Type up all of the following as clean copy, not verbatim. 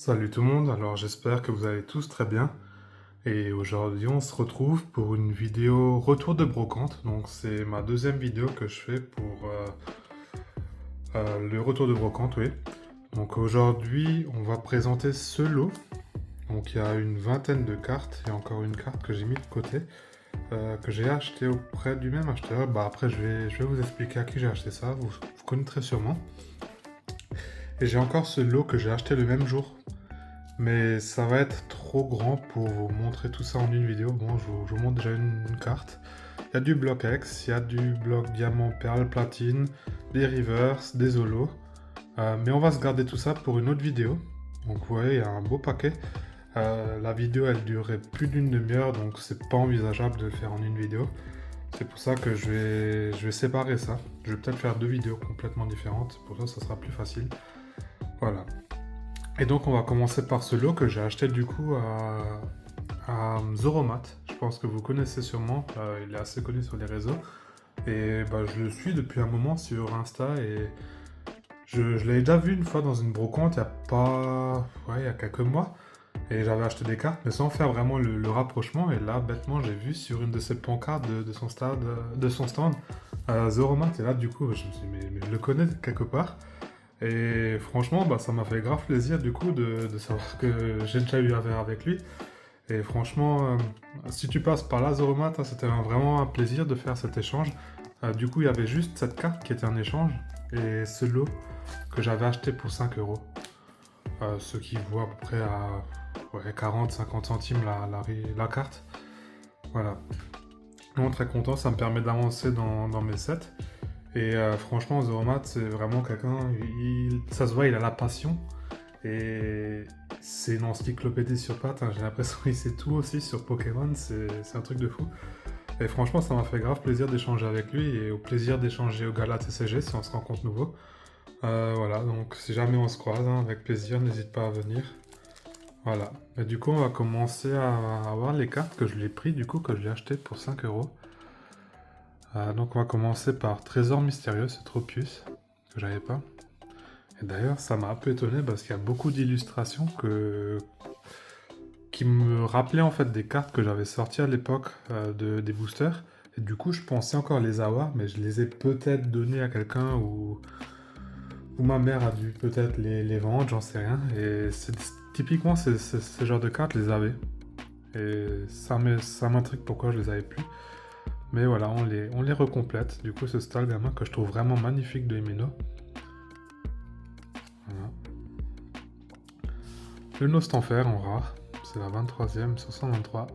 Salut tout le monde, alors j'espère que vous allez tous très bien. Et aujourd'hui on se retrouve pour une vidéo retour de brocante. Donc c'est ma deuxième vidéo que je fais pour le retour de brocante, oui. Donc aujourd'hui on va présenter ce lot. Donc il y a une vingtaine de cartes et encore une carte que j'ai mis de côté. Que j'ai acheté auprès du même acheteur. Bah après je vais vous expliquer à qui j'ai acheté ça, vous connaîtrez sûrement. Et j'ai encore ce lot que j'ai acheté le même jour. Mais ça va être trop grand pour vous montrer tout ça en une vidéo. Bon, je vous montre déjà une carte. Il y a du bloc X, il y a du bloc diamant, perle, platine, des rivers, des holos. Mais on va se garder tout ça pour une autre vidéo. Donc vous voyez, il y a un beau paquet. La vidéo, elle durerait plus d'une demi-heure, donc c'est pas envisageable de le faire en une vidéo. C'est pour ça que je vais séparer ça. Je vais peut-être faire deux vidéos complètement différentes. Pour ça, ça sera plus facile. Voilà. Et donc on va commencer par ce lot que j'ai acheté du coup à Zoromat. Je pense que vous connaissez sûrement, il est assez connu sur les réseaux. Et bah, je le suis depuis un moment sur Insta et je l'avais déjà vu une fois dans une brocante il y a pas... Ouais, il y a quelques mois. Et j'avais acheté des cartes, mais sans faire vraiment le rapprochement. Et là, bêtement, j'ai vu sur une de ces pancartes de son stand Zoromat. Et là, du coup, je me suis dit, mais je le connais quelque part. Et franchement, bah, ça m'a fait grave plaisir du coup de savoir que j'ai déjà eu affaire avec lui. Et franchement, si tu passes par là, Zoromat, hein, c'était vraiment un plaisir de faire cet échange. Du coup, il y avait juste cette carte qui était en échange et ce lot que j'avais acheté pour 5 euros. Ce qui vaut à peu près à ouais, 40-50 centimes la carte. Voilà. Donc très content, ça me permet d'avancer dans mes sets. Et franchement, Zoromat, c'est vraiment quelqu'un, ça se voit, il a la passion. Et c'est une encyclopédie sur pattes, hein. J'ai l'impression qu'il sait tout aussi sur Pokémon, c'est un truc de fou. Et franchement, ça m'a fait grave plaisir d'échanger avec lui et au plaisir d'échanger au Gala TCG si on se rencontre nouveau. Voilà, donc si jamais on se croise, hein, avec plaisir, n'hésite pas à venir. Voilà. Et du coup, on va commencer à voir les cartes que je l'ai pris, du coup, que je l'ai acheté pour 5 euros. Donc on va commencer par Trésor Mystérieux, c'est Tropius, que j'avais pas. Et d'ailleurs, ça m'a un peu étonné parce qu'il y a beaucoup d'illustrations qui me rappelaient en fait des cartes que j'avais sorties à l'époque des boosters. Et du coup, je pensais encore les avoir, mais je les ai peut-être données à quelqu'un ou ma mère a dû peut-être les vendre, j'en sais rien. Et typiquement, ce genre de cartes, je les avais. Et ça m'intrigue pourquoi je les avais plus. Mais voilà, on les recomplète. Du coup, ce Stalgamin que je trouve vraiment magnifique de Himeno. Voilà. Le Nostanfer en rare. C'est la 23e sur 123.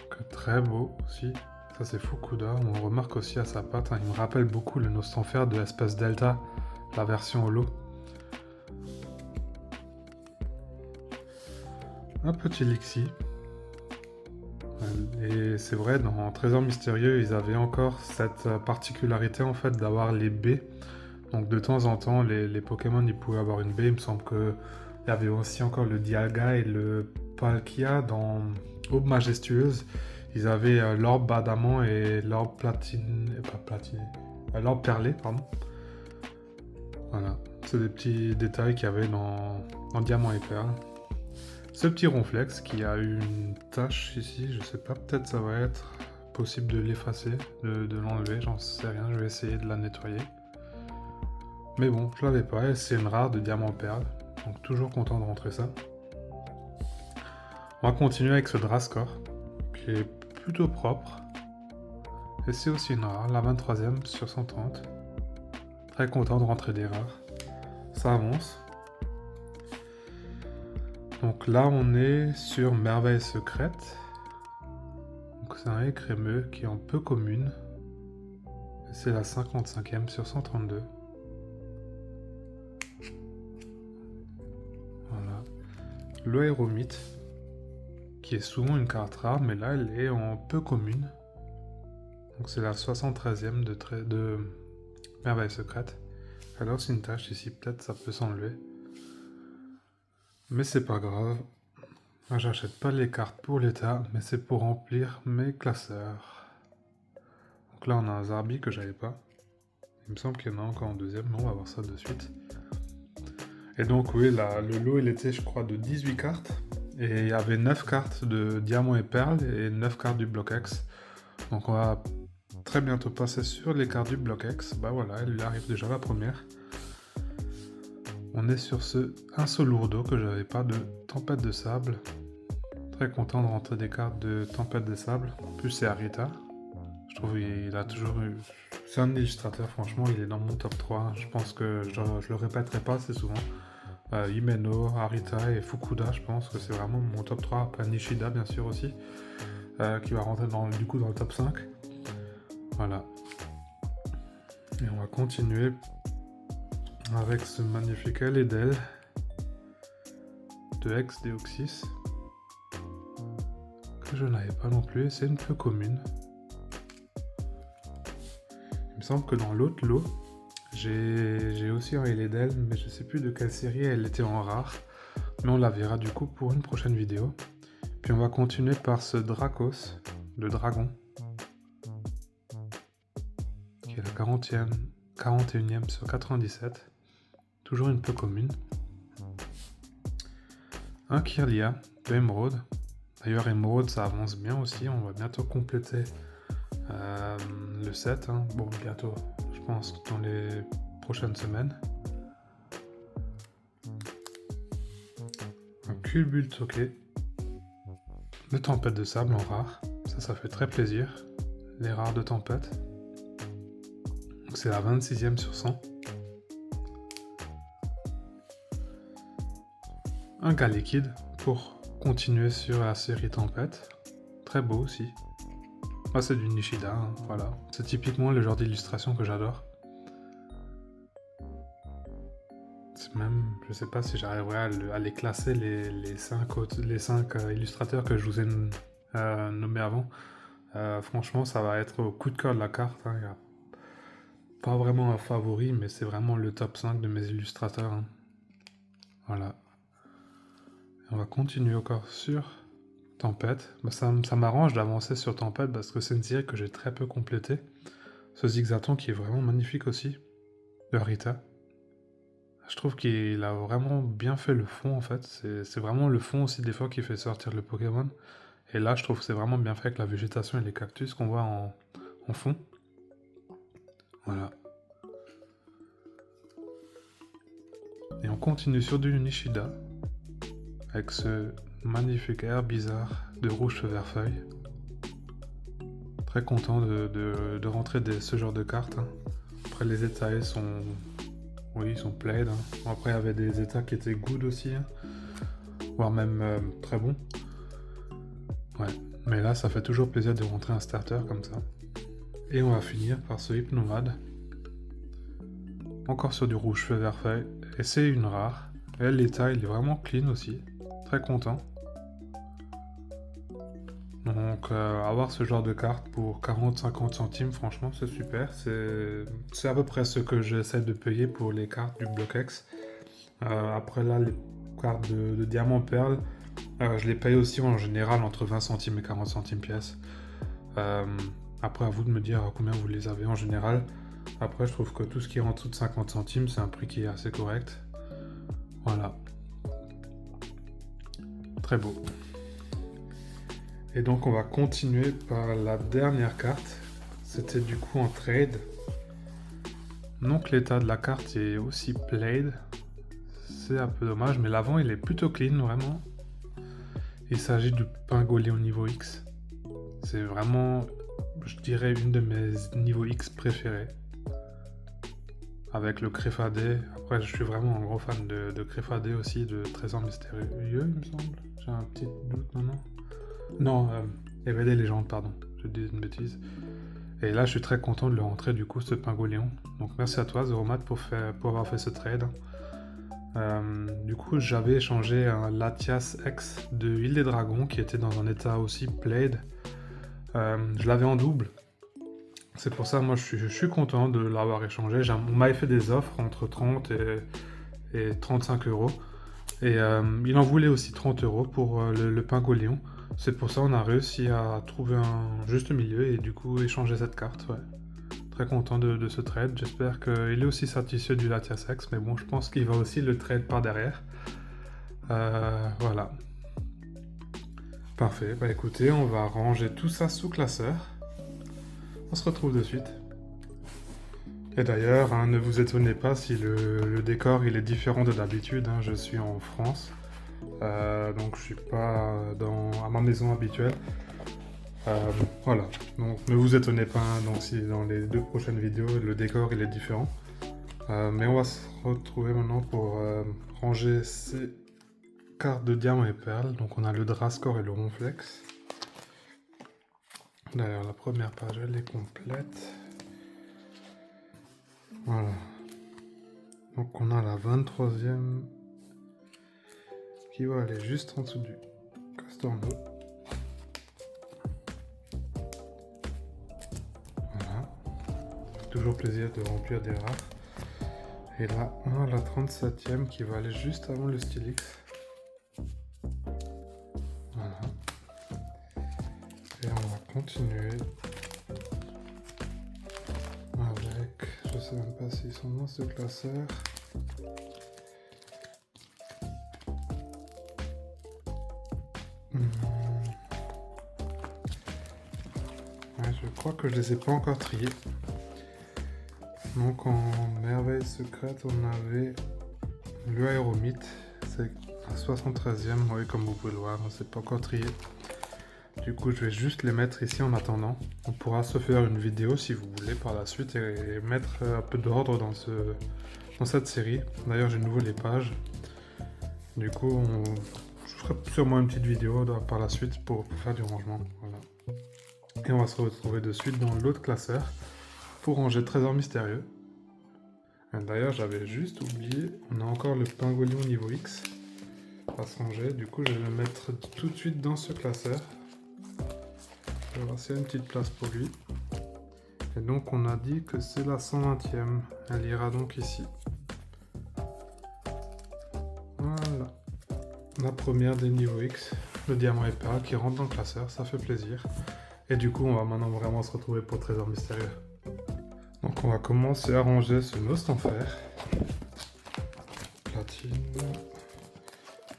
Que très beau aussi. Ça, c'est Fukuda. On remarque aussi à sa patte, hein, il me rappelle beaucoup le Nostanfer de Espace Delta, la version holo. Un petit Lixie. Et c'est vrai, dans Trésor Mystérieux, ils avaient encore cette particularité en fait d'avoir les baies. Donc de temps en temps, les Pokémon ils pouvaient avoir une baie. Il me semble qu'il y avait aussi encore le Dialga et le Palkia dans Aube Majestueuse. Ils avaient l'orbe badamant et l'orbe platine. Pas platiné. L'orbe perlé, pardon. Voilà. C'est des petits détails qu'il y avait dans Diamant et Perle. Ce petit ronflex qui a eu une tache ici, je sais pas, peut-être ça va être possible de l'effacer, de l'enlever, j'en sais rien, je vais essayer de la nettoyer. Mais bon, je l'avais pas, et c'est une rare de diamant perle, donc toujours content de rentrer ça. On va continuer avec ce Drascore, qui est plutôt propre. Et c'est aussi une rare, la 23e sur 130. Très content de rentrer des rares. Ça avance. Donc là, on est sur Merveille Secrète. Donc c'est un écrémeux qui est en peu commune. C'est la 55e sur 132. Voilà. L'Aéromite, qui est souvent une carte rare, mais là elle est en peu commune. Donc c'est la 73e de Merveille Secrète. Alors c'est une tache ici, peut-être ça peut s'enlever. Mais c'est pas grave. Moi j'achète pas les cartes pour l'état, mais c'est pour remplir mes classeurs. Donc là on a un Zarbi que j'avais pas. Il me semble qu'il y en a encore en deuxième, mais on va voir ça de suite. Et donc oui, le lot il était je crois de 18 cartes. Et il y avait 9 cartes de diamant et perles et 9 cartes du bloc X. Donc on va très bientôt passer sur les cartes du bloc X. Bah voilà, il arrive déjà la première. On est sur un seul lourdeau que j'avais pas de tempête de sable. Très content de rentrer des cartes de tempête de sable. En plus c'est Arita. Je trouve qu'il a toujours eu... C'est un illustrateur, franchement, il est dans mon top 3. Je pense que je le répéterai pas assez souvent. Himeno, Arita et Fukuda, je pense que c'est vraiment mon top 3. Après Nishida, bien sûr, aussi, qui va rentrer du coup dans le top 5. Voilà. Et on va continuer avec ce magnifique Eledel de Ex Deoxys, que je n'avais pas non plus, c'est une peu commune. Il me semble que dans l'autre lot, j'ai aussi un Eledel, mais je sais plus de quelle série elle était en rare. Mais on la verra du coup pour une prochaine vidéo. Puis on va continuer par ce Dracos, le dragon, qui est la 41e sur 97. Toujours une peu commune. Un Kirlia de Emerald. D'ailleurs Emerald ça avance bien aussi, on va bientôt compléter le set. Hein. Bon bientôt, je pense dans les prochaines semaines. Un Culbultoke de tempête de sable en rare. Ça fait très plaisir. Les rares de tempête. Donc c'est la 26e sur 100. Un Galekid pour continuer sur la série Tempête. Très beau aussi. Moi c'est du Nishida, hein, voilà. C'est typiquement le genre d'illustration que j'adore. C'est même, je sais pas si j'arriverai à les classer les 5 illustrateurs que je vous ai nommés avant. Franchement ça va être au coup de cœur de la carte. Hein. Y a pas vraiment un favori, mais c'est vraiment le top 5 de mes illustrateurs. Hein. Voilà. On va continuer encore sur Tempête. Bah ça m'arrange d'avancer sur Tempête parce que c'est une série que j'ai très peu complétée. Ce Zigzaton qui est vraiment magnifique aussi, de Rita. Je trouve qu'il a vraiment bien fait le fond en fait. C'est vraiment le fond aussi des fois qui fait sortir le Pokémon. Et là je trouve que c'est vraiment bien fait avec la végétation et les cactus qu'on voit en fond. Voilà. Et on continue sur du Nishida. Avec ce magnifique air bizarre de rouge feu vert feuille. Très content de rentrer ce genre de cartes. Hein. Après les états sont... Oui, ils sont played. Hein. Après il y avait des états qui étaient good aussi. Hein. Voire même très bons. Ouais. Mais là ça fait toujours plaisir de rentrer un starter comme ça. Et on va finir par ce Hypnomade. Encore sur du rouge feu vert feuille. Et c'est une rare. Et l'état il est vraiment clean aussi. Très content. Donc avoir ce genre de carte pour 40-50 centimes, franchement c'est super. C'est à peu près ce que j'essaie de payer pour les cartes du bloc X. Après là, les cartes de diamant perle, je les paye aussi en général entre 20 centimes et 40 centimes pièce. Après à vous de me dire combien vous les avez en général. Après je trouve que tout ce qui est en dessous de 50 centimes, c'est un prix qui est assez correct. Voilà. Très beau. Et donc on va continuer par la dernière carte. C'était du coup en trade. Donc l'état de la carte est aussi played. C'est un peu dommage, mais l'avant il est plutôt clean vraiment. Il s'agit du Pingoléon niveau X. C'est vraiment, je dirais, une de mes niveaux X préférés. Avec le Créfadé. Après je suis vraiment un gros fan de Créfadé aussi, de Trésor Mystérieux il me semble. J'ai un petit doute maintenant. Non, Éveillé Légende, pardon, je dis une bêtise. Et là, je suis très content de le rentrer, du coup, ce Pingoléon. Donc, merci à toi, Zoromat, pour avoir fait ce trade. Du coup, j'avais échangé un Latias X de Île des Dragons, qui était dans un état aussi played. Je l'avais en double. C'est pour ça, moi, je suis content de l'avoir échangé. On m'avait fait des offres entre 30 et 35 euros. Et il en voulait aussi 30 euros pour le Pingoléon. C'est pour ça qu'on a réussi à trouver un juste milieu et du coup échanger cette carte. Ouais. Très content de ce trade. J'espère qu'il est aussi satisfait du Latias X, mais bon, je pense qu'il va aussi le trade par derrière. Voilà. Parfait. Bah écoutez, on va ranger tout ça sous classeur. On se retrouve de suite. Et d'ailleurs, hein, ne vous étonnez pas si le décor il est différent de d'habitude. Hein. Je suis en France, donc je suis pas à ma maison habituelle. Voilà, donc ne vous étonnez pas hein, donc, si dans les 2 prochaines vidéos le décor il est différent. Mais on va se retrouver maintenant pour ranger ces cartes de diamants et perles. Donc on a le Drascore et le Ronflex. D'ailleurs la première page elle est complète. Voilà. Donc on a la 23e qui va aller juste en dessous du Castorno. Voilà. Toujours plaisir de remplir des rares. Et là on a la 37e qui va aller juste avant le Stylix. Voilà. Et on va continuer avec, je sais même pas s'ils sont dans ce classeur. Ouais, je crois que je les ai pas encore triés. Donc en merveille secrète, on avait le Aéromythe, c'est la 73e, oui, comme vous pouvez le voir, on s'est pas encore trié. Du coup, je vais juste les mettre ici en attendant. On pourra se faire une vidéo si vous voulez par la suite et mettre un peu d'ordre dans cette série. D'ailleurs, j'ai de nouveau les pages. Du coup, je ferai sûrement une petite vidéo par la suite pour faire du rangement. Voilà. Et on va se retrouver de suite dans l'autre classeur pour ranger Trésor Mystérieux. D'ailleurs, j'avais juste oublié, on a encore le Pingolion niveau X à se ranger. Du coup, je vais le mettre tout de suite dans ce classeur. Je vais voir s'il y a une petite place pour lui. Et donc, on a dit que c'est la 120e. Elle ira donc ici. Voilà. La première des niveaux X, le diamant et perle qui rentre dans le classeur, ça fait plaisir. Et du coup, on va maintenant vraiment se retrouver pour le Trésor Mystérieux. Donc on va commencer à ranger ce Most en fer.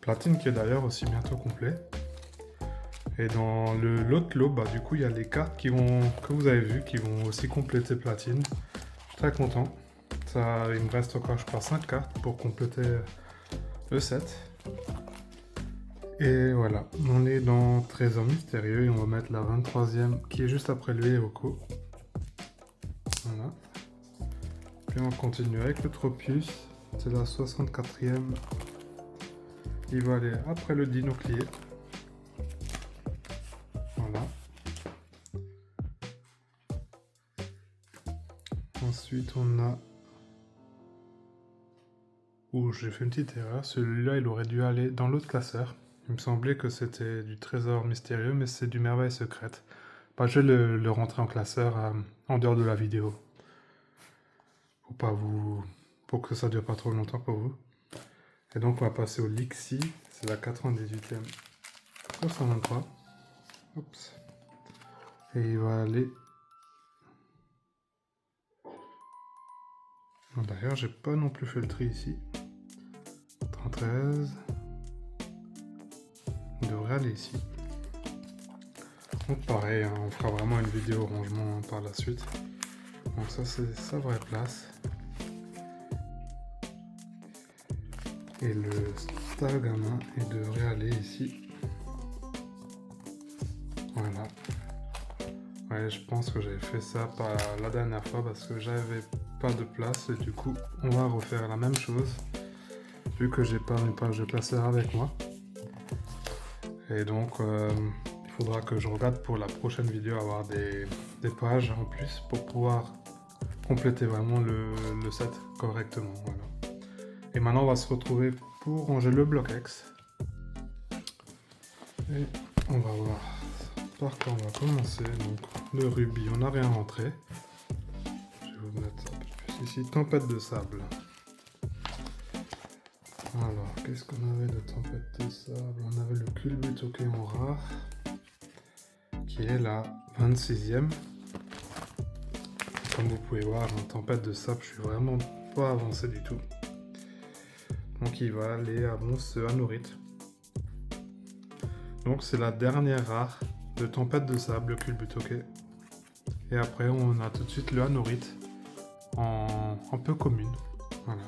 Platine qui est d'ailleurs aussi bientôt complet. Et dans l'autre lot, bah, du coup il y a les cartes que vous avez vues qui vont aussi compléter Platine. Je suis très content. Ça, il me reste encore je crois 5 cartes pour compléter le set. Et voilà, on est dans Trésor Mystérieux et on va mettre la 23e qui est juste après lui et Oko. Voilà. Puis on continue avec le Tropius, c'est la 64e. Il va aller après le Dinoclier. Voilà. Ensuite on a... Ouh, j'ai fait une petite erreur, celui-là il aurait dû aller dans l'autre classeur. Il me semblait que c'était du Trésor Mystérieux, mais c'est du Merveille Secrète. Bah, je vais le rentrer en classeur en dehors de la vidéo. Pour que ça dure pas trop longtemps pour vous. Et donc on va passer au Lixi, c'est la 98e sur 123. Oups. Et il va aller... D'ailleurs j'ai pas non plus fait le tri ici. 113. Il devrait aller ici. Donc pareil, hein, on fera vraiment une vidéo rangement hein, par la suite. Donc ça c'est sa vraie place. Et le Stargamin, il devrait aller ici. Voilà. Ouais, je pense que j'avais fait ça la dernière fois parce que j'avais pas de place et du coup on va refaire la même chose vu que j'ai pas mes pages de classeur avec moi. Et donc il faudra que je regarde pour la prochaine vidéo avoir des pages en plus pour pouvoir compléter vraiment le set correctement. Voilà. Et maintenant on va se retrouver pour ranger le bloc X. Et on va voir par quoi on va commencer. Donc le rubis, on n'a rien rentré. Je vais vous mettre un peu plus ici. Tempête de sable. Alors, qu'est-ce qu'on avait de tempête de sable? On avait le culbute océan rare, qui est la 26e. comme vous pouvez voir, en tempête de sable, je suis vraiment pas avancé du tout. Donc il va aller à mon Anorith. Donc c'est la dernière rare de tempête de sable, le Culbutoke. Et après on a tout de suite le Anorith en peu commune. Voilà.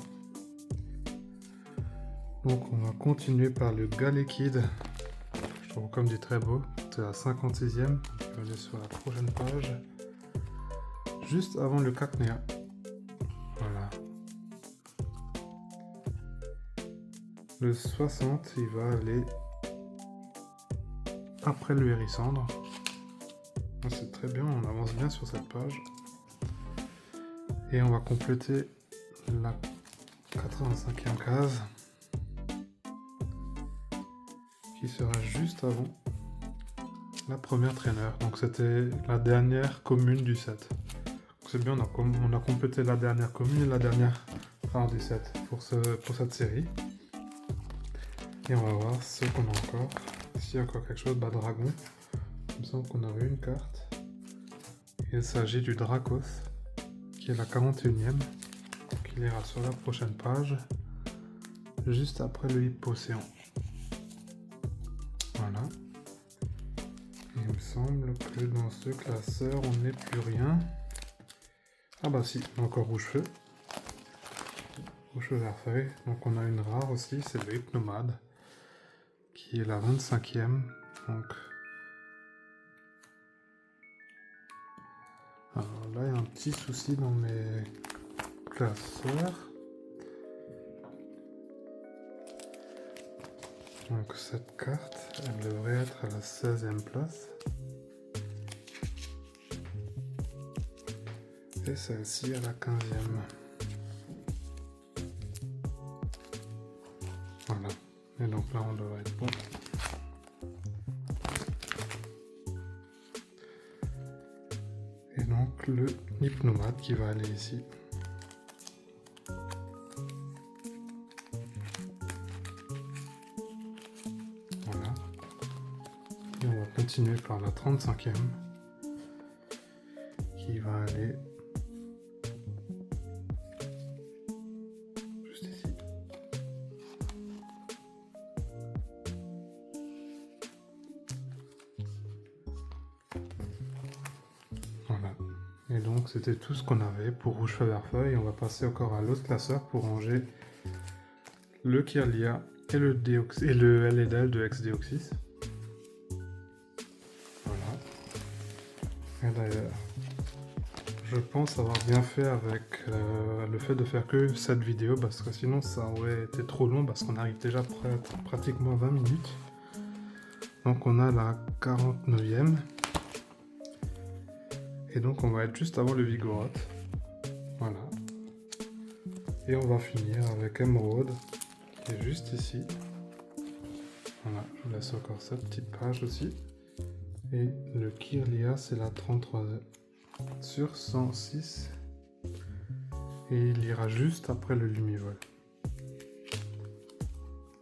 Donc on va continuer par le Galekid. Je trouve comme dit très beau. C'est la 56e. Je vais aller sur la prochaine page. Juste avant le Cacnea. Voilà. Le 60, il va aller après le Hérissandre. C'est très bien, on avance bien sur cette page. Et on va compléter la 85e case. Qui sera juste avant la première traîneur. Donc c'était la dernière commune du set. C'est bien, on a complété la dernière commune et la dernière rare du set pour cette série. Et on va voir ce qu'on a encore. S'il y a encore quelque chose, dragon. Il me semble qu'on avait une carte. Il s'agit du Dracos, qui est la 41e. Donc il ira sur la prochaine page, juste après le Hippocéan. Voilà. Il me semble que dans ce classeur, on n'est plus rien. Ah bah si, encore Rouge-Feu. Rouge-Feu vert feuille. Donc on a une rare aussi, c'est le Hypnomade, qui est la 25e. Donc alors là, il y a un petit souci dans mes classeurs. Donc cette carte, elle devrait être à la 16e place. Et celle-ci à la 15e. Voilà. Et donc là, on devrait être bon. Et donc le Hypnomade qui va aller ici. Voilà. Et on va continuer par la 35e qui va aller juste ici. Voilà. Et donc c'était tout ce qu'on avait pour Rouge-Feu vert feuille. On va passer encore à l'autre classeur pour ranger le Kirlia et le LEDL de Ex-Deoxys. Voilà. Et d'ailleurs, je pense avoir bien fait avec le fait de faire que cette vidéo, parce que sinon ça aurait été trop long, parce qu'on arrive déjà pratiquement 20 minutes. Donc on a la 49e. Et donc on va être juste avant le Vigoroth. Voilà. Et on va finir avec Emerald, qui est juste ici. Voilà, je vous laisse encore cette petite page aussi. Et le Kirlia, c'est la 33e sur 106. Et il ira juste après le Lumivol.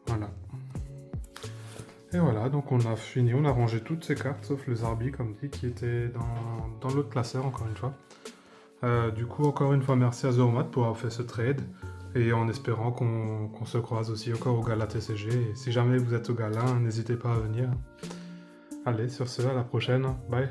Voilà. Et voilà, donc on a fini, on a rangé toutes ces cartes, sauf le Zarbi, comme dit, qui était dans l'autre classeur, encore une fois. Du coup, encore une fois, merci à Zoromat pour avoir fait ce trade. Et en espérant qu'on se croise aussi encore au Gala TCG. Et si jamais vous êtes au Gala, n'hésitez pas à venir. Allez, sur ce, à la prochaine. Bye.